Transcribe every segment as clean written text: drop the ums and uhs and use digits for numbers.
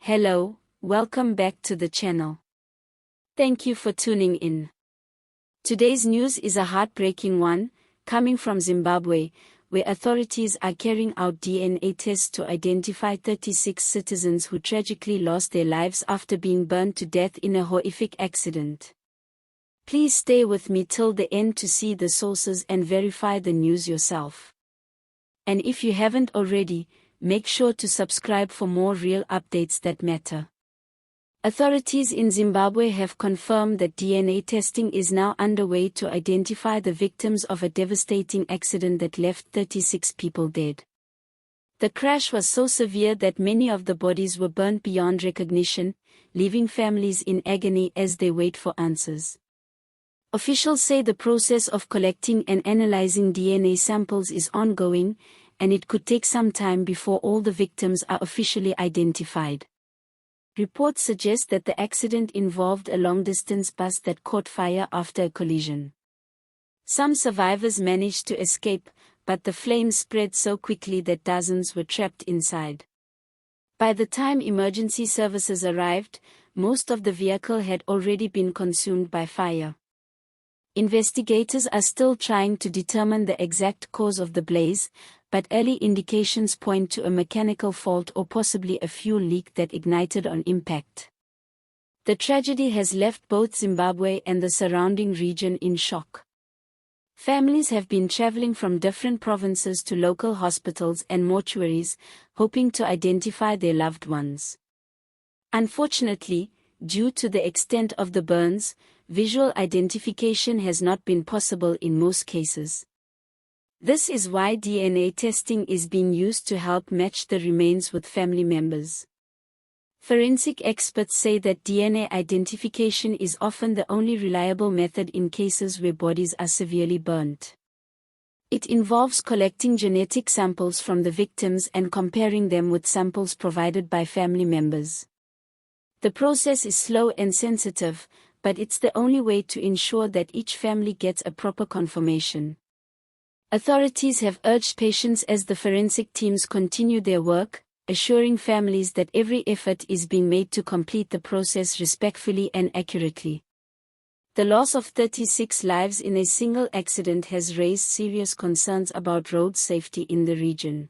Hello, welcome back to the channel. Thank you for tuning in. Today's news is a heartbreaking one, coming from Zimbabwe, where authorities are carrying out DNA tests to identify 36 citizens who tragically lost their lives after being burned to death in a horrific accident. Please stay with me till the end to see the sources and verify the news yourself. And if you haven't already, make sure to subscribe for more real updates that matter. Authorities in Zimbabwe have confirmed that DNA testing is now underway to identify the victims of a devastating accident that left 36 people dead. The crash was so severe that many of the bodies were burnt beyond recognition, leaving families in agony as they wait for answers. Officials say the process of collecting and analyzing DNA samples is ongoing, and it could take some time before all the victims are officially identified. Reports suggest that the accident involved a long-distance bus that caught fire after a collision. Some survivors managed to escape, but the flames spread so quickly that dozens were trapped inside. By the time emergency services arrived, most of the vehicle had already been consumed by fire. Investigators are still trying to determine the exact cause of the blaze, but early indications point to a mechanical fault or possibly a fuel leak that ignited on impact. The tragedy has left both Zimbabwe and the surrounding region in shock. Families have been traveling from different provinces to local hospitals and mortuaries, hoping to identify their loved ones. Unfortunately, due to the extent of the burns, visual identification has not been possible in most cases. This is why DNA testing is being used to help match the remains with family members. Forensic experts say that DNA identification is often the only reliable method in cases where bodies are severely burnt. It involves collecting genetic samples from the victims and comparing them with samples provided by family members. The process is slow and sensitive, but it's the only way to ensure that each family gets a proper confirmation. Authorities have urged patience as the forensic teams continue their work, assuring families that every effort is being made to complete the process respectfully and accurately. The loss of 36 lives in a single accident has raised serious concerns about road safety in the region.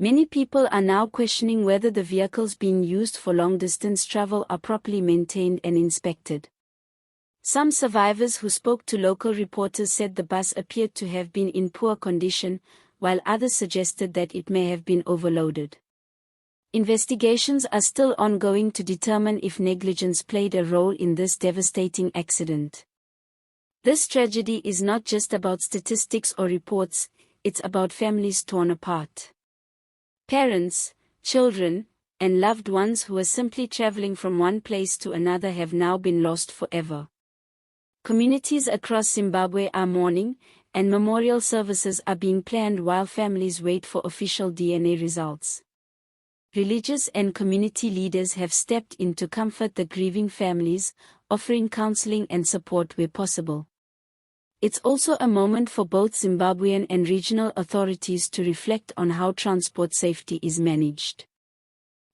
Many people are now questioning whether the vehicles being used for long-distance travel are properly maintained and inspected. Some survivors who spoke to local reporters said the bus appeared to have been in poor condition, while others suggested that it may have been overloaded. Investigations are still ongoing to determine if negligence played a role in this devastating accident. This tragedy is not just about statistics or reports, it's about families torn apart. Parents, children, and loved ones who were simply traveling from one place to another have now been lost forever. Communities across Zimbabwe are mourning, and memorial services are being planned while families wait for official DNA results. Religious and community leaders have stepped in to comfort the grieving families, offering counseling and support where possible. It's also a moment for both Zimbabwean and regional authorities to reflect on how transport safety is managed.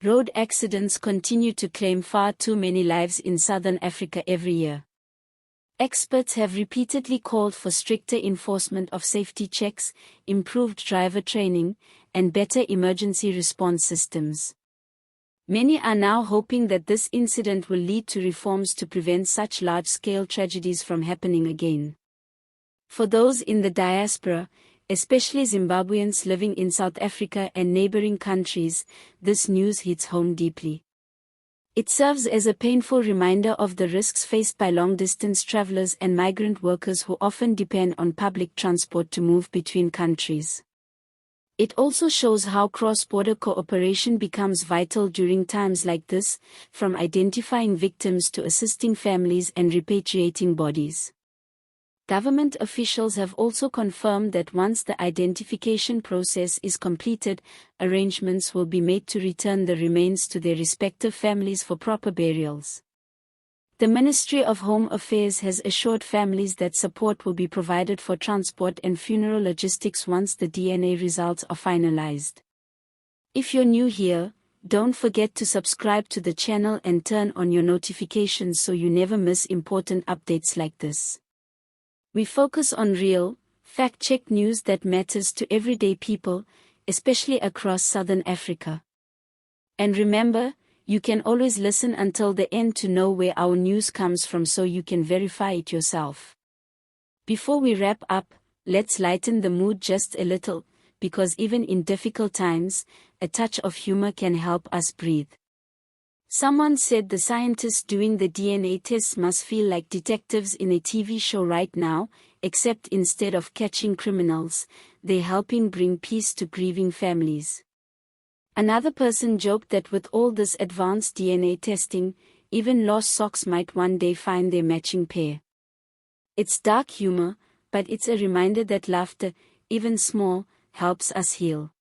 Road accidents continue to claim far too many lives in southern Africa every year. Experts have repeatedly called for stricter enforcement of safety checks, improved driver training, and better emergency response systems. Many are now hoping that this incident will lead to reforms to prevent such large-scale tragedies from happening again. For those in the diaspora, especially Zimbabweans living in South Africa and neighboring countries, this news hits home deeply. It serves as a painful reminder of the risks faced by long-distance travelers and migrant workers who often depend on public transport to move between countries. It also shows how cross-border cooperation becomes vital during times like this, from identifying victims to assisting families and repatriating bodies. Government officials have also confirmed that once the identification process is completed, arrangements will be made to return the remains to their respective families for proper burials. The Ministry of Home Affairs has assured families that support will be provided for transport and funeral logistics once the DNA results are finalized. If you're new here, Don't forget to subscribe to the channel and turn on your notifications so you never miss important updates like this. We focus on real, fact-checked news that matters to everyday people, especially across Southern Africa. And remember, you can always listen until the end to know where our news comes from so you can verify it yourself. Before we wrap up, let's lighten the mood just a little, because even in difficult times, a touch of humor can help us breathe. Someone said the scientists doing the DNA tests must feel like detectives in a TV show right now, except instead of catching criminals, they're helping bring peace to grieving families. Another person joked that with all this advanced DNA testing, even lost socks might one day find their matching pair. It's dark humor, but it's a reminder that laughter, even small, helps us heal.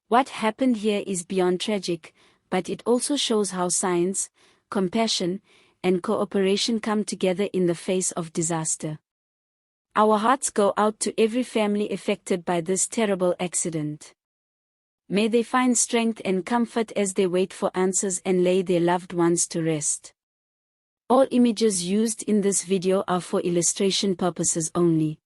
What happened here is beyond tragic, but it also shows how science, compassion, and cooperation come together in the face of disaster. Our hearts go out to every family affected by this terrible accident. May they find strength and comfort as they wait for answers and lay their loved ones to rest. All images used in this video are for illustration purposes only.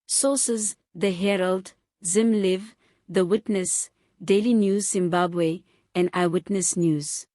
Sources: The Herald, ZimLive, The Witness, Daily News Zimbabwe, and Eyewitness News.